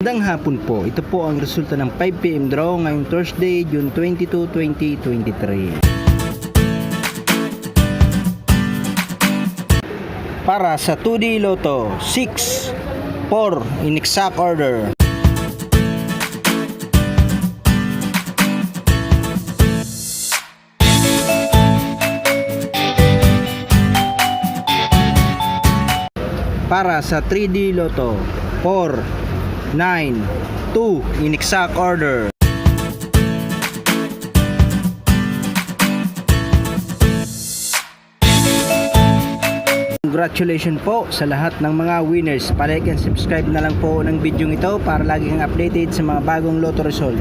Magandang hapon po. Ito po ang resulta ng 5 PM draw ngayong Thursday, June 22, 2023. Para sa 2D Lotto, 6, 4 in exact order. Para sa 3D Lotto, 4, 9, 2 in exact order. Congratulations po sa lahat ng mga winners. Pa-like and subscribe na lang po ng video ito para lagi kang updated sa mga bagong lotto result.